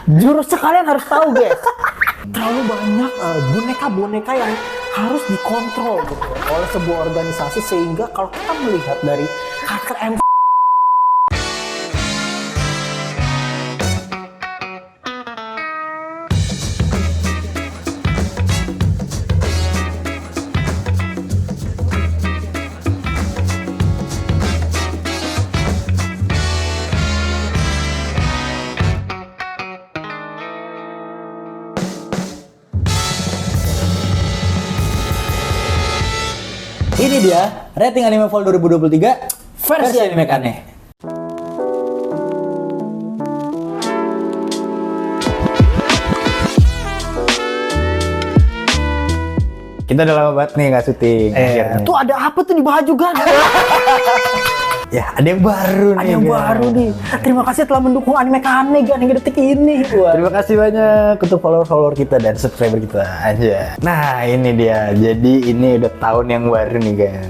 Jurusnya kalian harus tahu guys. Terlalu banyak boneka-boneka yang harus dikontrol gitu oleh sebuah organisasi, sehingga kalau kita melihat dari karakter M. Ini dia rating Anime Fall 2023 versi Anime Kane. Kita udah lama banget nih nggak syuting. Tuh ada apa tuh di baju kan? Ya, ada yang baru nih. Ada yang baru nih. Terima kasih telah mendukung Anime Kane hingga detik ini. Terima kasih banyak untuk follower-follower kita dan subscriber kita aja. Nah, ini dia. Jadi ini udah tahun yang baru nih, guys.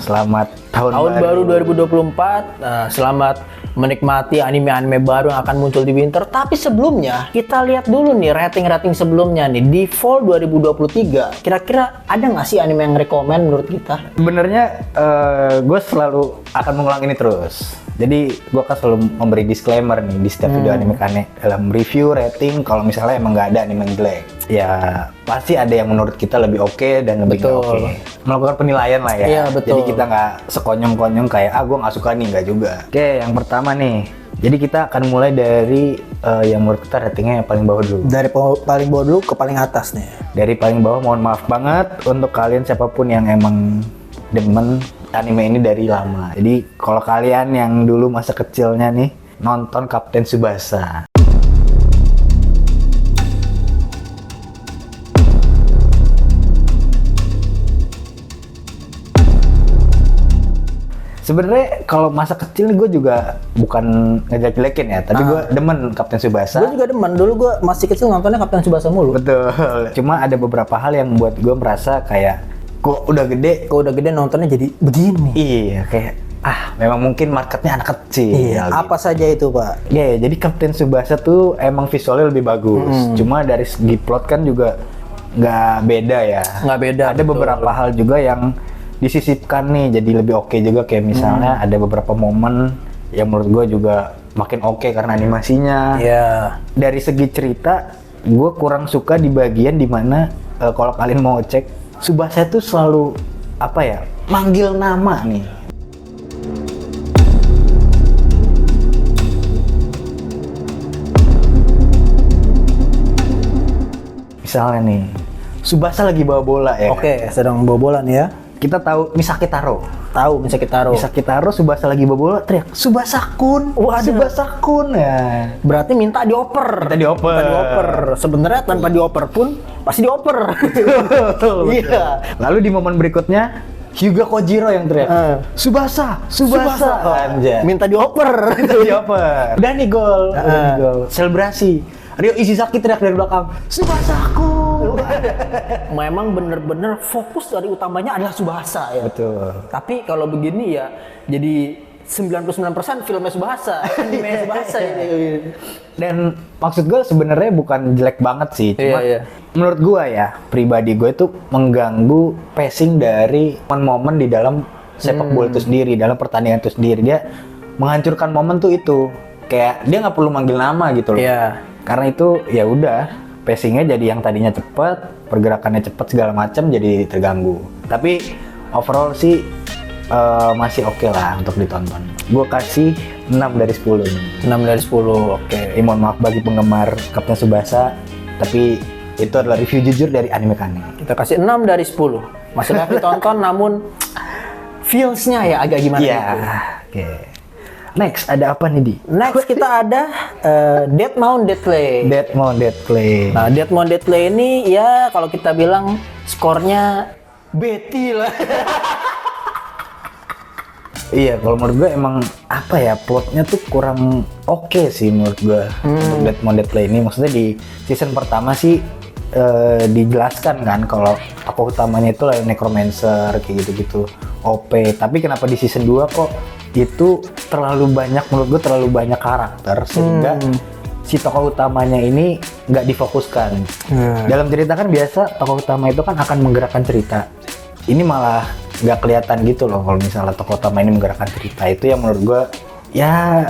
Selamat tahun baru 2024. Selamat menikmati anime-anime baru yang akan muncul di winter. Tapi sebelumnya, kita lihat dulu nih rating-rating sebelumnya nih. Di Fall 2023, kira-kira ada nggak sih anime yang rekomen menurut kita? Sebenarnya gue selalu akan mengulang ini terus. Jadi gue akan selalu memberi disclaimer nih di setiap video Anime Kane dalam review, rating. Kalau misalnya emang nggak ada anime yang jelek, ya pasti ada yang menurut kita lebih oke dan lebih nggak oke. Melakukan penilaian lah ya. Iya, betul. Jadi kita nggak sekonyong-konyong kayak gue nggak suka nih, nggak juga. Oke, yang pertama nih. Jadi kita akan mulai dari yang menurut kita ratingnya yang paling bawah dulu. Dari paling bawah dulu ke paling atas nih. Dari paling bawah, mohon maaf banget untuk kalian siapapun yang emang demen anime ini dari lama. Jadi kalau kalian yang dulu masa kecilnya nih nonton Kapten Tsubasa, sebenarnya kalau masa kecil nih gue juga bukan ngejelek-jelekin ya, tapi gue demen Kapten Tsubasa. Gue juga demen, dulu gue masih kecil nontonnya Kapten Tsubasa mulu. Betul. Cuma ada beberapa hal yang buat gue merasa kayak kok udah gede nontonnya jadi begini. Iya, kayak memang mungkin marketnya anak kecil. Iya, apa saja itu, Pak? Iya, jadi Kapten Tsubasa tuh emang visualnya lebih bagus. Cuma dari segi plot kan juga nggak beda ya. Nggak beda. Ada beberapa hal juga yang disisipkan nih jadi lebih oke juga, kayak misalnya ada beberapa momen yang menurut gue juga makin oke karena animasinya. Iya. Dari segi cerita, gue kurang suka di bagian dimana kalau kalian mau cek, Tsubasa itu selalu manggil nama nih. Misalnya nih, Tsubasa lagi bawa bola ya. Oke, sedang bawa bola nih ya. Kita tahu Misaki Taro. Misaki Taro, Tsubasa lagi bawa bola, teriak Tsubasa-kun. Waduh. Tsubasa-kun ya. Berarti minta dioper. Sebenarnya tanpa dioper pun pasti dioper. Betul. Iya. Lalu di momen berikutnya Hyuga Kojiro yang teriak Tsubasa. Anjay. Minta dioper. Udah nih gol. Selebrasi. Ryo Ishizaki teriak dari belakang, Tsubasa-kun. Memang bener-bener fokus dari utamanya adalah Tsubasa ya. Betul. Tapi kalau begini ya jadi 99% filmnya Tsubasa, anime Tsubasa ini. Dan maksud gue sebenarnya bukan jelek banget sih, cuma menurut gue ya pribadi gue itu mengganggu pacing dari momen-momen di dalam sepak bola itu sendiri, dalam pertandingan itu sendiri. Dia menghancurkan momen tuh itu, kayak dia nggak perlu manggil nama gitu loh. Karena itu ya udah pacingnya jadi yang tadinya cepet, pergerakannya cepet segala macam jadi terganggu. Tapi overall sih masih oke lah untuk ditonton. Gue kasih 6 dari 10 nih. 6 dari 10, oke. Mohon maaf bagi penggemar Kapten Tsubasa, tapi itu adalah review jujur dari Anime Kane. Kita kasih 6 dari 10. Masih layak ditonton, namun feels-nya ya agak gimana gitu. Oke. Next, ada apa nih, Di? Next kita ada Dead Mount Dead Play. Nah, Dead Mount Dead Play ini ya kalau kita bilang skornya Betty lah. Iya, kalau menurut gue emang plotnya tuh kurang oke sih menurut gue untuk Dead Mount Dead Play ini. Maksudnya di season pertama sih dijelaskan kan kalau tokoh utamanya itu necromancer kayak gitu-gitu OP. Tapi kenapa di season 2 kok itu terlalu banyak, menurut gue terlalu banyak karakter sehingga si tokoh utamanya ini nggak difokuskan. Dalam cerita kan biasa tokoh utama itu kan akan menggerakkan cerita. Ini malah nggak kelihatan gitu loh kalau misalnya tokoh utama ini menggerakkan cerita. Itu yang menurut gue ya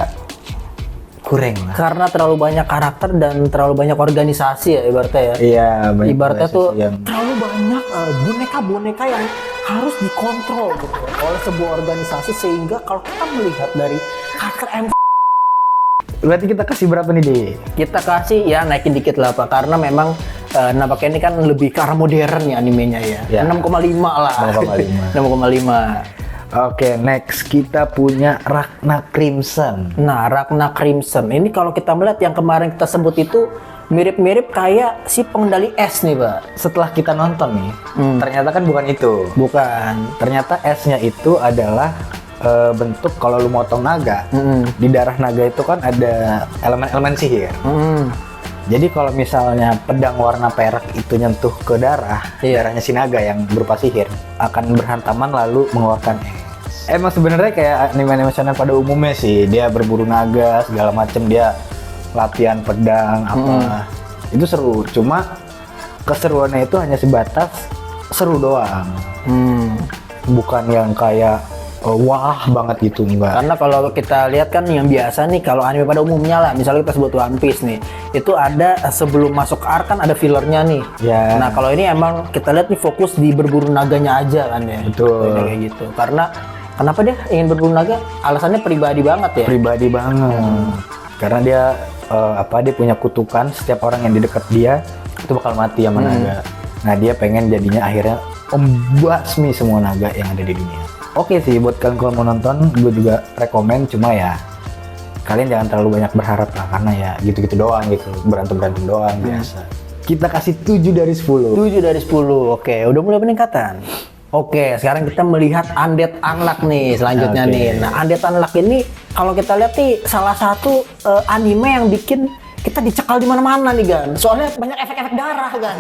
kurang lah. Karena terlalu banyak karakter dan terlalu banyak organisasi ya ibaratnya ya. Iya, banyak Ibaratnya tuh yang terlalu banyak boneka-boneka yang harus dikontrol gitu oleh sebuah organisasi, sehingga kalau kita melihat dari karakter berarti kita kasih berapa nih, Di? kita kasih ya naikin dikit lah Pak, karena memang nampaknya ini kan lebih ke arah modern ya animenya ya. Ya. 6,5 lah. 6,5. 6,5. Oke, next kita punya Ragna Crimson. Nah, Ragna Crimson ini kalau kita melihat yang kemarin kita sebut itu mirip-mirip kayak si pengendali S nih Pak. Setelah kita nonton nih, ternyata kan bukan itu. Bukan. Ternyata S-nya itu adalah bentuk kalau lu motong naga. Di darah naga itu kan ada elemen-elemen sihir. Jadi kalau misalnya pedang warna perak itu nyentuh ke darah, darahnya si naga yang berupa sihir akan berhantaman lalu mengeluarkan es. Emang sebenarnya kayak anime-anime shonen pada umumnya sih, dia berburu naga segala macem, dia latihan pedang apa. Itu seru, cuma keseruannya itu hanya sebatas seru doang. Bukan yang kayak wah banget gitu, enggak. Karena kalau kita lihat kan yang biasa nih kalau anime pada umumnya lah, misalnya kita sebut One Piece nih, itu ada sebelum masuk arc kan ada fillernya nih. Ya. Nah kalau ini emang kita lihat nih fokus di berburu naganya aja kan ya. Betul. Kayak gitu. Karena kenapa dia ingin berburu naga? Alasannya pribadi banget ya. Pribadi banget. Karena dia dia punya kutukan, setiap orang yang di dekat dia itu bakal mati sama naga. Nah dia pengen jadinya akhirnya membasmi semua naga yang ada di dunia. Oke sih, buat kalian kalau mau nonton, gue juga rekomen, cuma ya kalian jangan terlalu banyak berharap lah, karena ya gitu-gitu doang gitu, berantem-berantem doang biasa. Kita kasih 7 dari 10. 7 dari 10, oke, udah mulai peningkatan. Oke, sekarang kita melihat Undead Unluck nih selanjutnya nih. Nah, Undead Unluck ini kalau kita lihat nih salah satu anime yang bikin kita dicekal di mana-mana nih Gan. Soalnya banyak efek-efek darah Gan.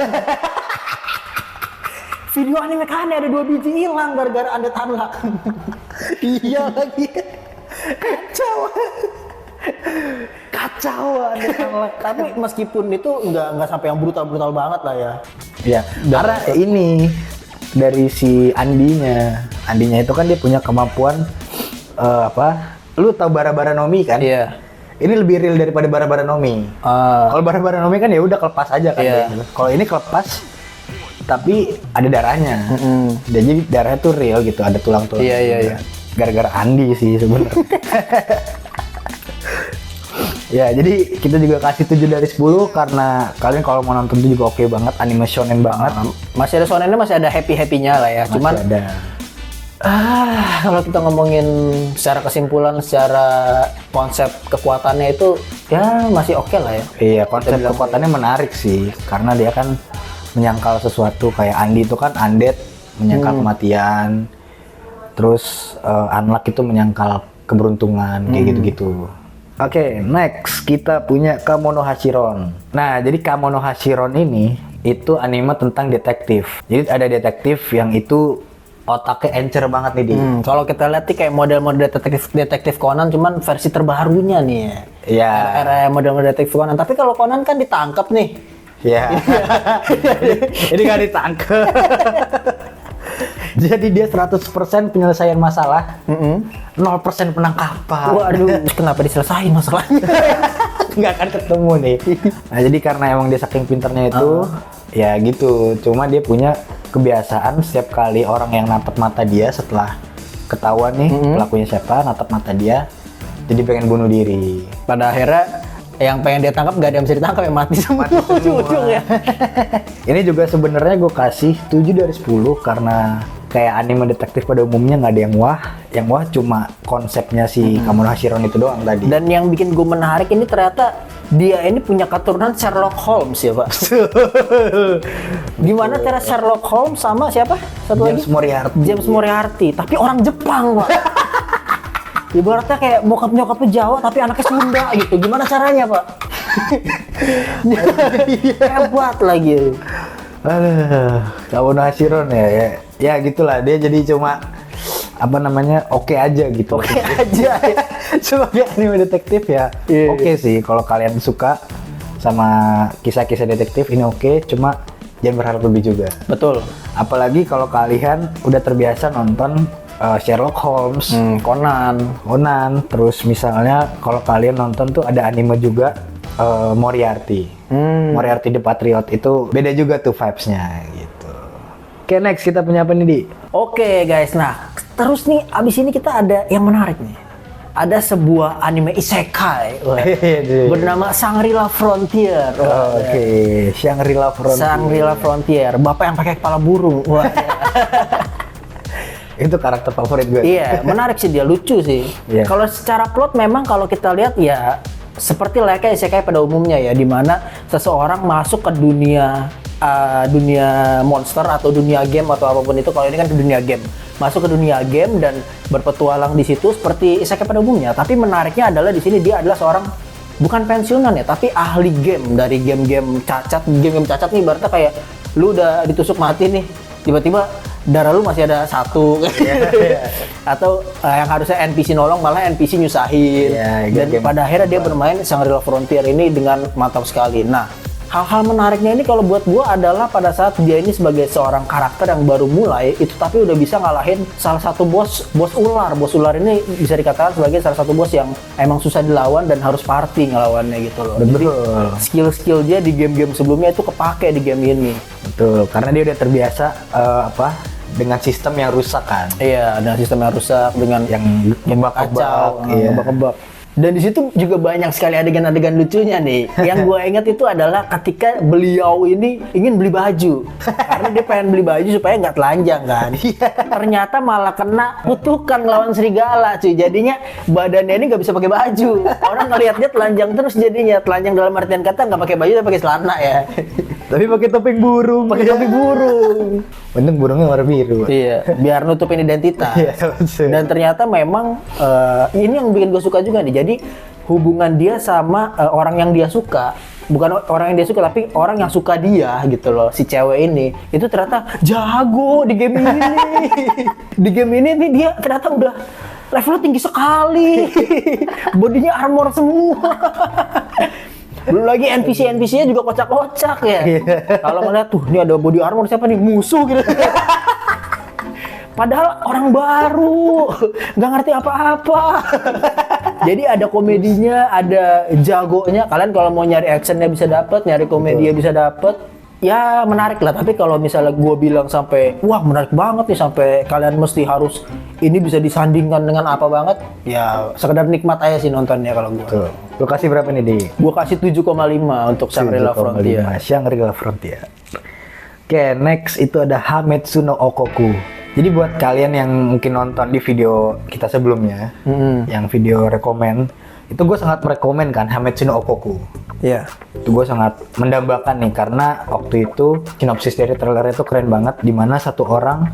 Video anime kan ada 2 biji hilang gara-gara Undead Unluck. Iya lagi. Kacau Undead Unluck. Tapi meskipun itu nggak sampai yang brutal-brutal banget lah ya. Ya, karena ini dari si Andinya itu kan dia punya kemampuan lu tahu Bara-Bara Nomi kan? Iya. Ini lebih real daripada Bara-Bara Nomi. Kalau Bara-Bara Nomi kan ya udah kelepas aja kan. Gitu. Kalau ini kelepas tapi ada darahnya. Jadi darahnya tuh real gitu, ada tulang-tulang. Iya. Gara-gara Andi sih sebenarnya. Ya, jadi kita juga kasih 7 dari 10 karena kalian kalau mau nonton itu juga oke banget, anime shonen banget. Masih ada shonennya, masih ada happy-happynya lah ya. Masih Cuman ada. Kalau kita ngomongin secara kesimpulan, secara konsep kekuatannya itu ya masih oke lah ya. Iya, konsep kekuatannya menarik sih karena dia kan menyangkal sesuatu, kayak Andi itu kan undead, menyangkal kematian. Terus Unluck itu menyangkal keberuntungan, kayak gitu-gitu. Oke, next kita punya Kamono Hashiron. Nah, jadi Kamono Hashiron ini itu anime tentang detektif. Jadi ada detektif yang itu otaknya encer banget nih, Di. Kalau kita lihat nih kayak model-model detektif Conan, cuman versi terbarunya nih ya. Iya. Era model-model detektif Conan. Tapi kalau Conan kan ditangkap nih. Iya. Ini nggak ditangkap. Jadi dia 100% penyelesaian masalah, 0% penangkapan. Waduh, kenapa diselesain masalahnya? Nggak akan ketemu nih. Nah, jadi karena emang dia saking pinternya itu, ya gitu. Cuma dia punya kebiasaan setiap kali orang yang natap mata dia setelah ketahuan nih pelakunya siapa, natap mata dia, jadi pengen bunuh diri. Pada akhirnya yang pengen dia tangkap nggak ada yang bisa ditangkap, yang mati semua ujung-ujung ya. Ini juga sebenarnya gue kasih 7 dari 10 karena kayak anime detektif pada umumnya nggak ada yang wah cuma konsepnya si Kamono Hashiron itu doang tadi. Dan yang bikin gue menarik ini ternyata dia ini punya keturunan Sherlock Holmes ya Pak. Gimana cara Sherlock Holmes sama siapa? Satu James lagi? Moriarty. James Moriarty, tapi orang Jepang Pak. Ibaratnya kayak bokap-nyokapnya Jawa tapi anaknya Sunda gitu. Gimana caranya Pak? Hebat lagi. Kamono Hashiron ya gitulah, dia jadi cuma oke aja gitu. Oke aja. Sebagai anime detektif ya, oke sih kalau kalian suka sama kisah-kisah detektif ini oke, cuma jangan berharap lebih juga. Betul. Apalagi kalau kalian udah terbiasa nonton Sherlock Holmes, Conan, terus misalnya kalau kalian nonton tuh ada anime juga Moriarty. Moriarty the Patriot itu beda juga tuh vibes-nya gitu. Oke, next kita punya apa nih, Di? Oke guys, nah terus nih abis ini kita ada yang menarik nih. Ada sebuah anime isekai bernama Shangri-La Frontier. Oke, Shangri-La Frontier. Shangri-La Frontier, bapak yang pakai kepala burung. Wah. Itu karakter favorit gue. Iya, menarik sih dia, lucu sih. Iya. Kalau secara plot memang kalau kita lihat ya seperti layaknya isekai pada umumnya ya, di mana seseorang masuk ke dunia monster atau dunia game atau apapun itu. Kalau ini kan ke dunia game, masuk ke dunia game dan berpetualang di situ seperti isekai pada umumnya. Tapi menariknya adalah di sini dia adalah seorang bukan pensiunan ya, tapi ahli game dari game-game cacat. Game-game cacat nih berarti kayak lu udah ditusuk mati nih, tiba-tiba darah lu masih ada satu. Atau yang harusnya NPC nolong malah NPC nyusahin. Dan pada akhirnya dia bermain Shangri-La Frontier ini dengan mantap sekali. Nah, hal-hal menariknya ini kalau buat gua adalah pada saat dia ini sebagai seorang karakter yang baru mulai itu, tapi udah bisa ngalahin salah satu bos ular. Bos ular ini bisa dikatakan sebagai salah satu bos yang emang susah dilawan dan harus party ngelawannya gitu loh. Jadi skill-skill dia di game-game sebelumnya itu kepake di game ini. Betul, karena dia udah terbiasa dengan sistem yang rusak kan. Iya, dengan sistem yang rusak, dengan yang kebak-kebak, kebak-kebak. Dan di situ juga banyak sekali adegan-adegan lucunya nih. Yang gue ingat itu adalah ketika beliau ini ingin beli baju. Karena dia pengen beli baju supaya nggak telanjang kan. Ternyata malah kena kutukan lawan serigala cuy. Jadinya badannya ini nggak bisa pakai baju. Orang ngelihat dia telanjang terus jadinya. Telanjang dalam artian kata nggak pakai baju tapi pakai celana ya. Tapi pakai topeng burung. Pakai topeng burung. Untung burungnya warna biru. Iya, biar nutupin identitas. Dan ternyata memang ini yang bikin gue suka juga nih. Jadi hubungan dia sama orang yang dia suka, bukan orang yang dia suka tapi orang yang suka dia gitu loh, si cewek ini itu ternyata jago di game ini. Di game ini nih dia ternyata udah levelnya tinggi sekali. Bodinya armor semua. Belum lagi NPC-nya juga kocak-kocak ya. Kalau ngeliat tuh, ini ada body armor siapa nih? Musuh gitu. Padahal orang baru, nggak ngerti apa-apa. Jadi ada komedinya, ada jagonya. Kalian kalau mau nyari actionnya bisa dapet, nyari komedinya bisa dapet. Ya menarik lah, tapi kalau misalnya gue bilang sampai wah menarik banget nih sampai kalian mesti harus ini bisa disandingkan dengan apa banget, ya sekedar nikmat aja sih nontonnya kalau gue. Lu kasih berapa nih, Di? Gue kasih 7,5 untuk Shangri-La Frontier. Shangri-La Frontier. Oke, next itu ada Hametsu no Okoku. Jadi buat kalian yang mungkin nonton di video kita sebelumnya, yang video rekomen, itu gue sangat merekomen kan Hametsu no Okoku. Iya. Itu gue sangat mendambakan nih karena waktu itu sinopsis dari trailer itu keren banget, dimana satu orang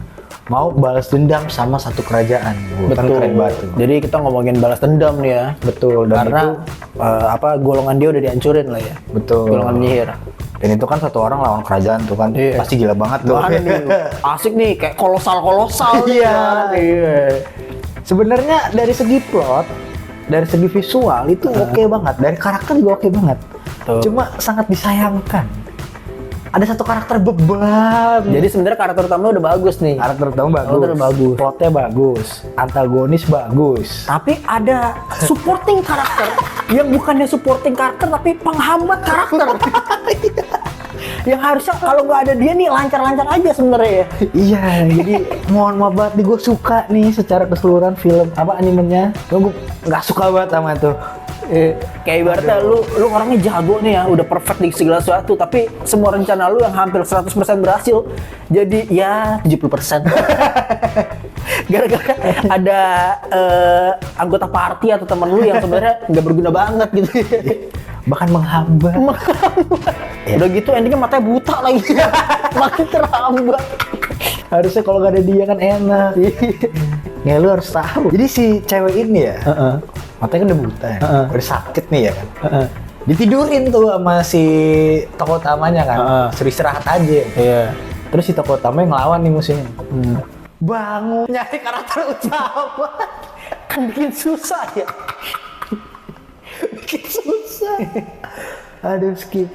mau balas dendam sama satu kerajaan. Betul. Keren banget tuh. Jadi kita ngomongin balas dendam nih ya. Betul. Dan karena itu, golongan dia udah dihancurin lah ya. Betul. Golongan penyihir. Dan itu kan satu orang lawan kerajaan tuh kan. Iya. Pasti gila banget tuh. Nih, asik nih kayak kolosal Iya. Iya. Sebenarnya dari segi plot, dari segi visual itu oke banget, dari karakter juga oke banget. Cuma sangat disayangkan ada satu karakter beban. Jadi sebenarnya karakter utama udah bagus nih. Karakter utama bagus, plotnya bagus, antagonis bagus. Tapi ada supporting karakter yang bukannya supporting karakter tapi penghambat karakter. Yang harusnya kalau nggak ada dia nih lancar-lancar aja sebenarnya ya. Iya, jadi mohon maaf banget nih, gue suka nih secara keseluruhan film animenya, gue nggak suka banget sama itu. Kayak ibaratnya lu orangnya jago nih ya, udah perfect di segala sesuatu, tapi semua rencana lu yang hampir 100% berhasil jadi ya 70%. Gara-gara ada anggota party atau temen lu yang sebenarnya nggak berguna banget gitu. Bahkan menghambat. Udah gitu endingnya matanya buta lagi. Makin terhambat. Harusnya kalau gak ada dia kan enak. Ya lu harus tahu. Jadi si cewek ini ya, matanya kan udah buta ya, udah sakit nih ya kan. Ditidurin tuh sama si tokoh utamanya kan, suruh istirahat aja. Iya. Terus si tokoh utamanya ngelawan nih musuhnya. Bangun nyari karakter utama. Kan bikin susah ya. Bikin susah. Aduh, skip.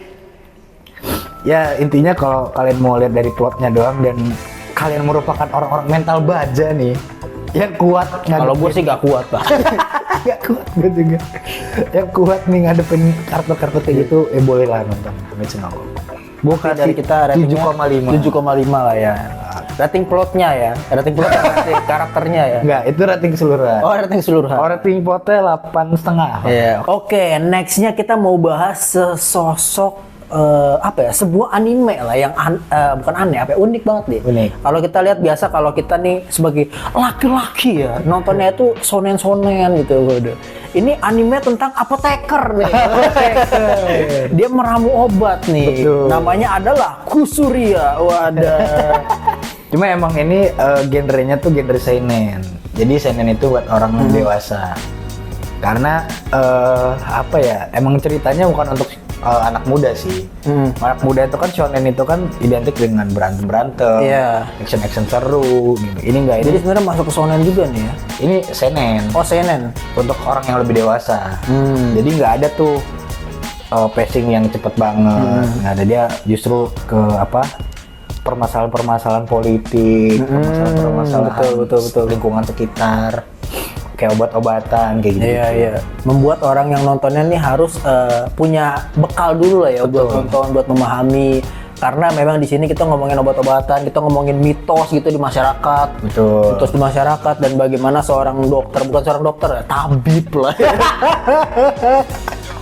Ya intinya kalau kalian mau lihat dari plotnya doang dan kalian merupakan orang-orang mental baja nih yang kuat. Kalau gue sih gak kuat pak. Gak kuat gue juga. Yang kuat nih ngadepin kartu-kartu kayak gitu, boleh lah nonton Kimetsu no Yaiba. Bukan dari kita ratingnya 7,5 lah ya. Rating plotnya ya, rating plot karakternya ya. Enggak, itu rating keseluruhan. Oh, rating keseluruhan. Oh, rating plotnya 8,5. Iya. Oke, nextnya kita mau bahas sesosok apa ya, sebuah anime lah yang bukan aneh, apa ya, unik banget deh. Unik. Kalau kita lihat biasa kalau kita nih sebagai laki-laki ya nontonnya itu sonen-sonen gitu. Ini anime tentang apoteker nih. Dia meramu obat nih. Betul. Namanya adalah Kusuria. Wadah. Cuma emang ini genrenya tuh genre seinen. Jadi seinen itu buat orang dewasa. Karena apa ya? Emang ceritanya bukan untuk anak muda sih. Anak muda itu kan shonen itu kan identik dengan berantem, Iya. action seru gitu. Ini enggak, ini Jadi sebenarnya masuk ke shonen juga nih ya. ini seinen Oh, seinen. untuk orang yang lebih dewasa. Jadi nggak ada tuh pacing yang cepet banget. Nggak ada, dia justru ke apa? Permasalahan-permasalahan politik, permasalahan-permasalahan betul. lingkungan sekitar, kayak obat-obatan kayak gitu. Iya. Membuat orang yang nontonnya nih harus punya bekal dulu lah ya buat nonton, buat memahami. Karena memang di sini kita ngomongin obat-obatan, kita ngomongin mitos gitu di masyarakat. Betul. Mitos di masyarakat dan bagaimana seorang dokter, bukan seorang dokter ya, tabib lah.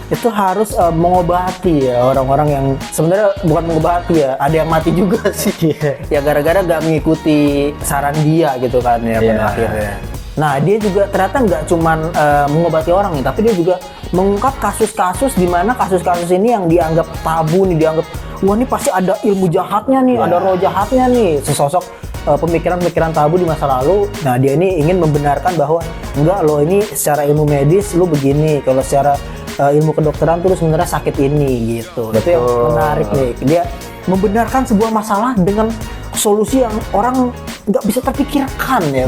Itu harus mengobati ya orang-orang yang sebenarnya bukan mengobati ya, ada yang mati juga sih. Ya gara-gara nggak mengikuti saran dia gitu kan ya pada akhirnya. Nah, dia juga ternyata nggak cuman mengobati orang nih, tapi dia juga mengungkap kasus-kasus di mana kasus-kasus ini yang dianggap tabu nih, dianggap wah ini pasti ada ilmu jahatnya nih, ada roh jahatnya nih, sesosok pemikiran-pemikiran tabu di masa lalu. Nah, dia ini ingin membenarkan bahwa enggak loh, ini secara ilmu medis lu begini, kalau secara ilmu kedokteran tuh sebenarnya sakit ini gitu. Itu yang menarik nih. Dia membenarkan sebuah masalah dengan solusi yang orang nggak bisa terpikirkan ya.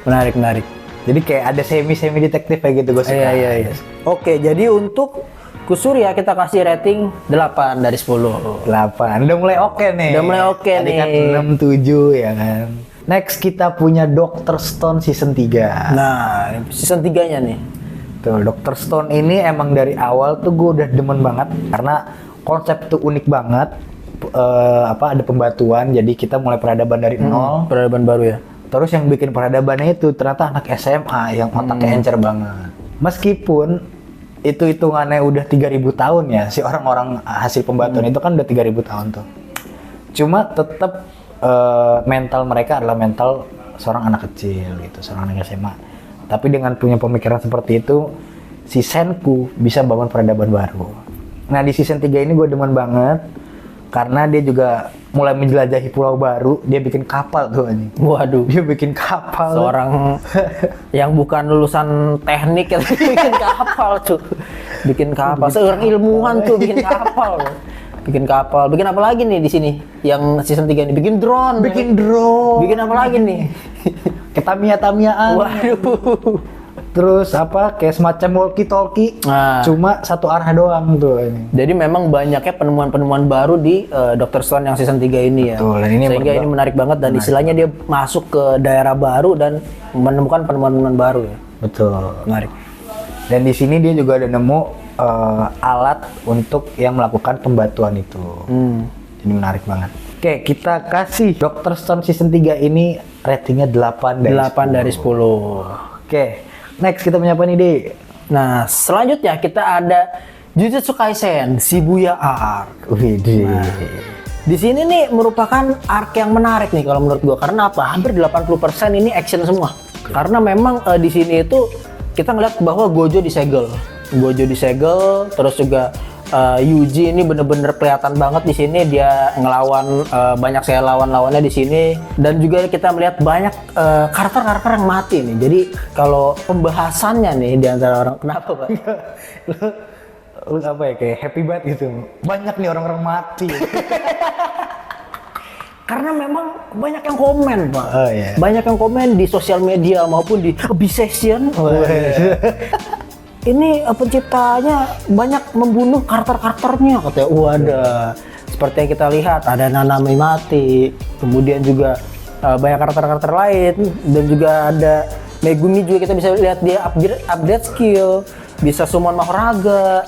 Menarik. Jadi kayak ada semi detektif kayak gitu gue suka. Iya. Oke, jadi untuk Kusuria kita kasih rating 8 dari 10. 8. Udah mulai oke nih. Tadi kan 6, 7 ya kan. Next kita punya Dr. Stone season 3. Nah, season 3-nya nih. Tuh, Dr. Stone ini emang dari awal tuh gue udah demen banget karena konsep tuh unik banget. Ada pembatuan, jadi kita mulai peradaban dari nol. Peradaban baru ya. Terus yang bikin peradabannya itu ternyata anak SMA yang otaknya encer banget. Meskipun itu hitungannya udah 3.000 tahun ya, si orang-orang hasil pembatuan itu kan udah 3.000 tahun tuh. Cuma tetap mental mereka adalah mental seorang anak kecil gitu, seorang anak SMA. Tapi dengan punya pemikiran seperti itu, si Senku bisa bangun peradaban baru. Nah di season 3 ini gue demen banget karena dia juga mulai menjelajahi pulau baru. Dia bikin kapal tuh anjing. Waduh. Dia bikin kapal. Seorang yang bukan lulusan teknik bikin kapal tuh. Bikin kapal. Seorang ilmuwan tuh bikin kapal. Bikin kapal. Bikin apa lagi nih di sini? Yang season 3 ini bikin drone. Bikin drone. Bikin apa lagi nih? Ketamia-tamiaan. Waduh. Terus apa kayak semacam walkie-talkie, cuma satu arah doang tuh ini. Jadi memang banyaknya penemuan-penemuan baru di Dr. Stone yang season 3 ini ya. Betul, ini sehingga ini menarik banget dan istilahnya dia masuk ke daerah baru dan menemukan penemuan-penemuan baru ya. Betul. Menarik. Dan di sini dia juga ada nemu alat untuk yang melakukan pembatuan itu. Jadi menarik banget. Oke, kita kasih Dr. Stone season 3 ini ratingnya 8 dari 10. Oke. Next kita punya apa nih, Dek? Nah, selanjutnya kita ada Jujutsu Kaisen Shibuya Arc. Widih. Di sini nih merupakan arc yang menarik nih kalau menurut gua. Karena apa? Hampir 80% ini action semua. Karena memang di sini itu kita ngeliat bahwa Gojo disegel, terus juga Yuji ini bener-bener kelihatan banget di sini dia ngelawan banyak sekali lawan-lawannya di sini dan juga kita melihat banyak karakter-karakter yang mati nih. Jadi kalau pembahasannya nih di antara orang, kenapa Pak? Lu apa ya, kayak happy banget gitu. Banyak nih orang-orang mati. Karena memang banyak yang komen Pak. Oh, iya. Banyak yang komen di sosial media maupun di Obsession. ini penciptanya banyak membunuh karakter-karakternya katanya. Wadah. Seperti yang kita lihat ada Nanami mati, kemudian juga banyak karakter-karakter lain dan juga ada Megumi juga kita bisa lihat dia upgrade skill, bisa summon Mahoraga.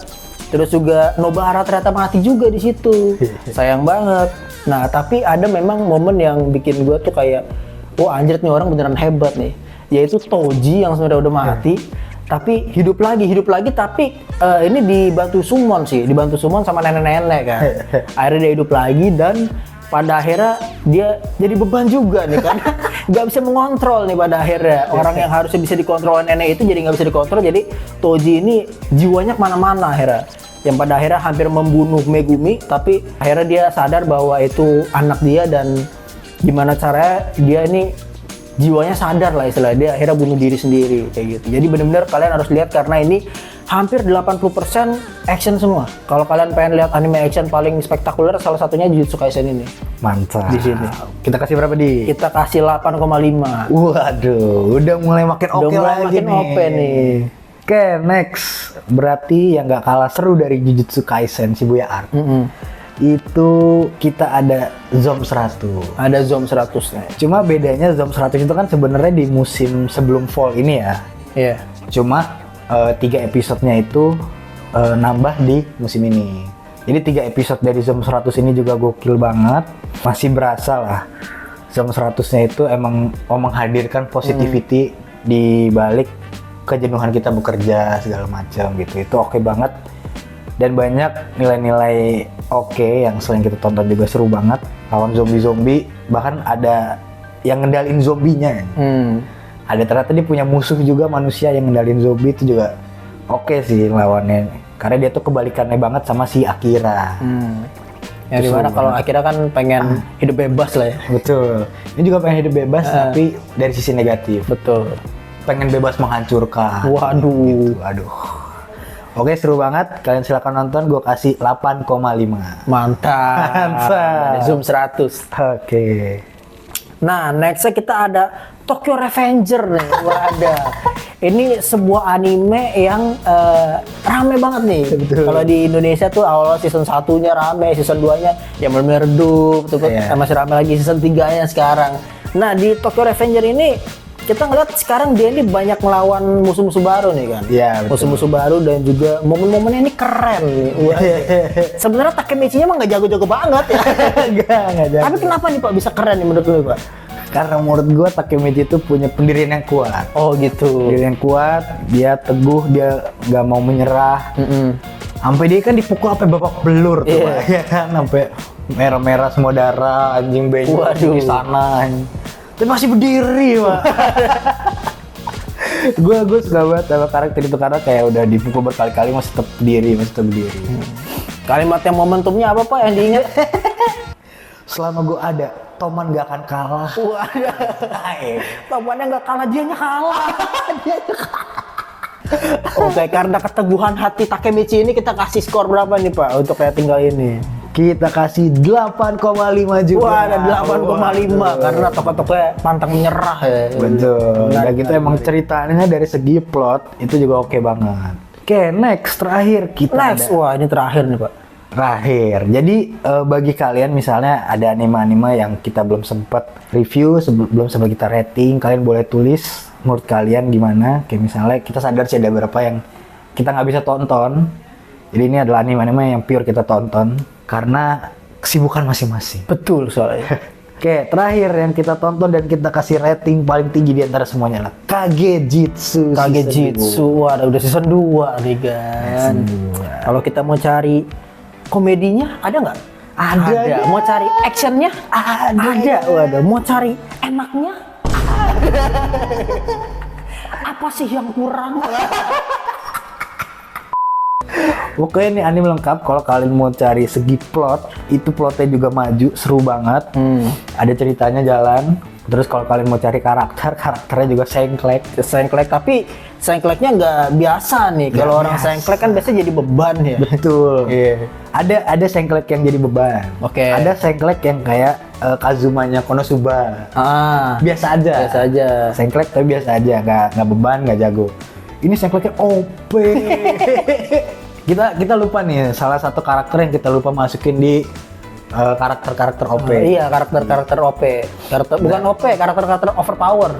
Terus juga Nobara ternyata mati juga di situ. Sayang banget. Nah, tapi ada memang momen yang bikin gue tuh kayak, wah anjir nih orang beneran hebat nih. Yaitu Toji yang sebenarnya udah mati, tapi hidup lagi tapi ini dibantu summon sama nenek-nenek kan. Akhirnya dia hidup lagi dan pada akhirnya dia jadi beban juga nih kan. Nggak bisa mengontrol nih pada akhirnya. Orang yang harusnya bisa dikontrol nenek itu jadi nggak bisa dikontrol, jadi Toji ini jiwanya kemana-mana akhirnya. Yang pada akhirnya hampir membunuh Megumi, tapi akhirnya dia sadar bahwa itu anak dia dan gimana caranya dia ini jiwanya sadar lah istilahnya, dia akhirnya bunuh diri sendiri kayak gitu. Jadi benar-benar kalian harus lihat karena ini hampir 80% action semua. Kalau kalian pengen lihat anime action paling spektakuler, salah satunya Jujutsu Kaisen ini. Mantap. Di sini. Kita kasih berapa di? Kita kasih 8,5. Waduh, udah mulai makin oke lagi makin nih. oke nih. Oke, next. Berarti yang nggak kalah seru dari Jujutsu Kaisen Shibuya Arc. Itu kita ada Zom 100. Ada Zom 100 nih. Cuma bedanya Zom 100 itu kan sebenarnya di musim sebelum fall ini ya. Iya. Cuma 3 episodenya itu nambah di musim ini. Jadi 3 episode dari Zom 100 ini juga gokil banget. Masih berasa lah. Zom 100-nya itu emang menghadirkan positivity di balik kejenuhan kita bekerja segala macam gitu. Itu oke banget. Dan banyak nilai-nilai oke yang selain kita tonton juga seru banget. Lawan zombie-zombie, bahkan ada yang ngendalin zombinya. Ada ternyata dia punya musuh juga manusia yang ngendalin zombie, itu juga oke sih lawannya. Karena dia tuh kebalikannya banget sama si Akira. Ya dimana kalau Akira kan pengen hidup bebas lah ya. Betul. Ini juga pengen hidup bebas tapi dari sisi negatif. Betul. Pengen bebas menghancurkan. Waduh. Gitu. Aduh. Oke, seru banget. Kalian silakan nonton. Gue kasih 8,5. Mantap. Dari Zoom 100. Oke. Nah, nextnya kita ada Tokyo Revenger nih. Wadah. Ini sebuah anime yang rame banget nih. Kalau di Indonesia tuh awal season 1-nya rame, season 2-nya ya benar-benar redup, tuh masih rame lagi season 3-nya sekarang. Nah, di Tokyo Revenger ini kita ngeliat sekarang dia ini banyak melawan musuh-musuh baru nih kan. Iya, betul. Musuh-musuh baru dan juga momen-momennya ini keren nih. Sebenarnya Takemichi-nya mah nggak jago-jago banget ya. Nggak jago. Tapi kenapa nih Pak bisa keren nih menurut lu Pak? Karena menurut gue Takemichi itu punya pendirian yang kuat. Oh gitu. Pendirian yang kuat, dia teguh, dia nggak mau menyerah. Sampai dia kan dipukul sampai babak belur tuh, Pak. Ya kan, sampai merah-merah semua darah, anjing benyok di sana. Tapi masih berdiri, Pak. gue suka banget sama karakter itu karena kayak udah dipukul berkali-kali masih tetap berdiri. Kalimat yang momentumnya apa Pak yang diingat? Selama gue ada, Toman gak akan kalah. Tomannya gak kalah, dianya kalah. Oke, karena keteguhan hati Takemichi ini kita kasih skor berapa nih Pak untuk rating kali ini? Kita kasih 8,5 juga. Wah, ada 8,5 karena tokoh-tokohnya pantang menyerah ya. Betul. Dan gitu emang ceritanya dari segi plot itu juga oke banget. Oke, next terakhir kita ada. Wah, ini terakhir nih Pak. Terakhir. Jadi bagi kalian misalnya ada anime-anime yang kita belum sempat review, belum sempat kita rating, kalian boleh tulis menurut kalian gimana. Kayak misalnya kita sadar sih ada beberapa yang kita nggak bisa tonton. Jadi ini adalah anime-anime yang pure kita tonton karena kesibukan masing-masing. Betul soalnya. Oke, terakhir yang kita tonton dan kita kasih rating paling tinggi di antara semuanya lah Kagejitsu. Wah, udah season 2 nih kan. Kalau kita mau cari komedinya ada nggak? Ada. Mau cari actionnya? Ada. Waduh. Mau cari enaknya? Apa sih yang kurang? Pokoknya ini anime lengkap. Kalau kalian mau cari segi plot, itu plotnya juga maju, seru banget. Ada ceritanya jalan. Terus kalau kalian mau cari karakternya juga sengklek. Tapi sengkleknya nggak biasa nih. Kalau orang sengklek kan biasanya jadi beban ya. Betul. Ada sengklek yang jadi beban. Ada sengklek yang kayak Kazumanya Konosuba. Biasa aja. Sengklek tapi biasa aja, nggak beban, nggak jago. ini Sengkleknya OP. kita lupa nih salah satu karakter yang kita lupa masukin di karakter OP. Iya, karakter OP. Bukan OP, karakter overpower.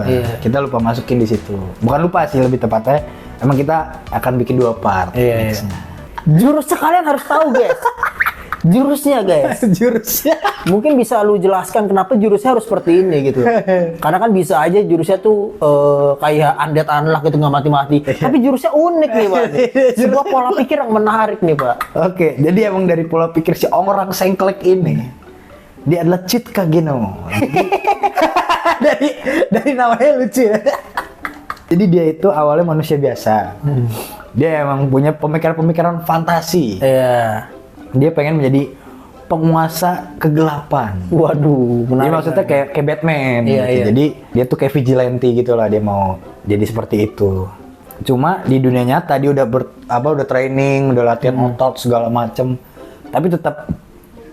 Iya. Kita lupa masukin di situ. Bukan lupa sih, lebih tepatnya emang kita akan bikin 2 part. Iya. Jurusnya kalian harus tahu, guys. Jurusnya, guys. Jurusnya. Mungkin bisa lu jelaskan kenapa jurusnya harus seperti ini gitu. Karena kan bisa aja jurusnya tuh kayak undead unlock gitu, nggak mati-mati. Tapi jurusnya unik nih, Pak. Sebuah pola pikir yang menarik nih, Pak. Oke, jadi emang dari pola pikir si orang Sengklek ini, dia adalah cheat Kageno. dari namanya lucu ya. Jadi dia itu awalnya manusia biasa. Dia emang punya pemikiran-pemikiran fantasi. Iya. Dia pengen menjadi penguasa kegelapan. Waduh, Jadi maksudnya kayak Batman Iya, gitu. iya. Jadi dia tuh kayak vigilante gitu lah, dia mau jadi seperti itu. Cuma di dunia nyata dia udah training, udah latihan otot segala macem. Tapi tetap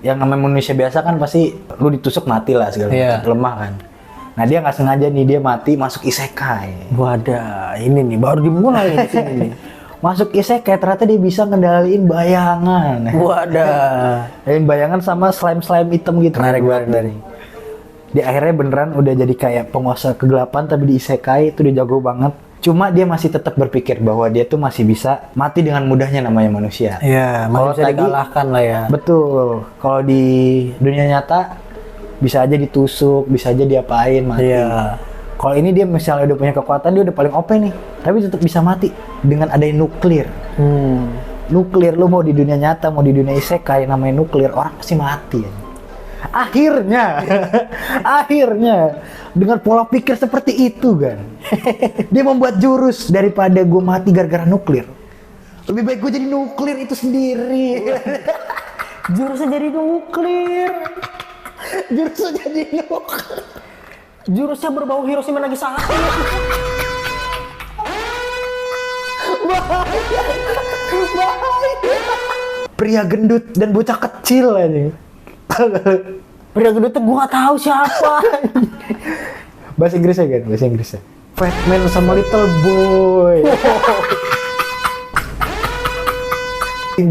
yang namanya manusia biasa kan pasti lu ditusuk mati lah segala macam, lemah kan. Nah dia nggak sengaja nih dia mati masuk isekai. Wadah, ini nih baru dimulai di sini nih. Masuk isekai ternyata dia bisa ngendaliin bayangan. Wadah. Ngendaliin bayangan sama slime hitam gitu. Menarik banget. Dia akhirnya beneran udah jadi kayak penguasa kegelapan tapi di isekai itu dia jago banget. Cuma dia masih tetap berpikir bahwa dia tuh masih bisa mati dengan mudahnya namanya manusia. Iya, masih bisa dikalahkan lah ya. Betul. Kalau di dunia nyata bisa aja ditusuk, bisa aja diapain mati. Iya. Kalau ini dia misalnya udah punya kekuatan, dia udah paling OP nih, tapi tetap bisa mati dengan adanya nuklir. Nuklir, lu mau di dunia nyata, mau di dunia isekai, namanya nuklir, orang pasti mati. Akhirnya, dengan pola pikir seperti itu kan, dia membuat jurus daripada gue mati gara-gara nuklir. Lebih baik gue jadi nuklir itu sendiri. Jurusnya jadi nuklir. Jurusnya berbau Hiroshima Nagasaki. Bahaya. Pria gendut dan bocah kecil aja. Pria gendut tuh gua nggak tahu siapa. Bahasa Inggrisnya kan, bahasa Inggrisnya. Fat man sama little boy.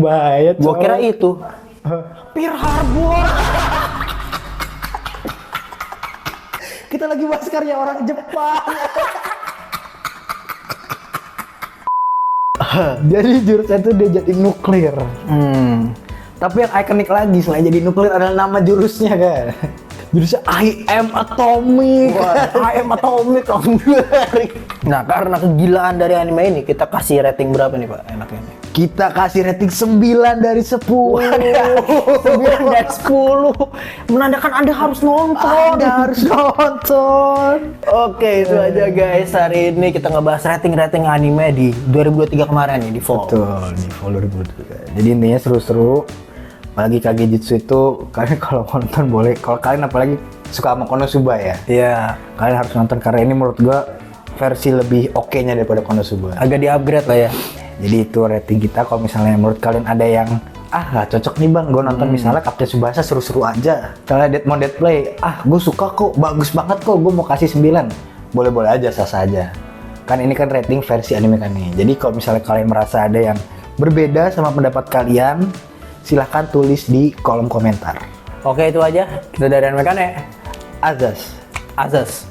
Bahaya. Gua kira itu. Pearl Harbor. Kita lagi bahas karya orang Jepang. Jadi jurusnya itu dia jadi nuklir. Tapi yang ikonik lagi selain jadi nuklir adalah nama jurusnya kan. Jurusnya I am atomic. I am atomic. Nah, karena kegilaan dari anime ini, kita kasih rating berapa nih, Pak? Enaknya nih. Kita kasih rating 9 dari 10. 9 dari 10. Menandakan Anda harus nonton. Oke, itu aja guys. Hari ini kita ngebahas rating-rating anime di 2023 kemarin nih, di fall. Betul, di fall 2023. Jadi intinya seru-seru. Apalagi Kagejutsu itu, kalian kalau mau nonton boleh. Kalau kalian apalagi suka sama Konosuba ya. Iya. Kalian harus nonton karena ini menurut gua versi lebih oke-nya daripada Konosuba. Agak di-upgrade lah ya. Jadi itu rating kita. Kalau misalnya menurut kalian ada yang nggak cocok nih bang, gue nonton misalnya Captain Tsubasa seru-seru aja. Kalau mau Dead Play, gue suka kok, bagus banget kok, gue mau kasih 9. Boleh-boleh aja, sah-sah aja. Kan ini kan rating versi anime kan nih. Jadi kalau misalnya kalian merasa ada yang berbeda sama pendapat kalian, silahkan tulis di kolom komentar. Oke, itu aja. Kita dari Anime Kane. Azas. Azas.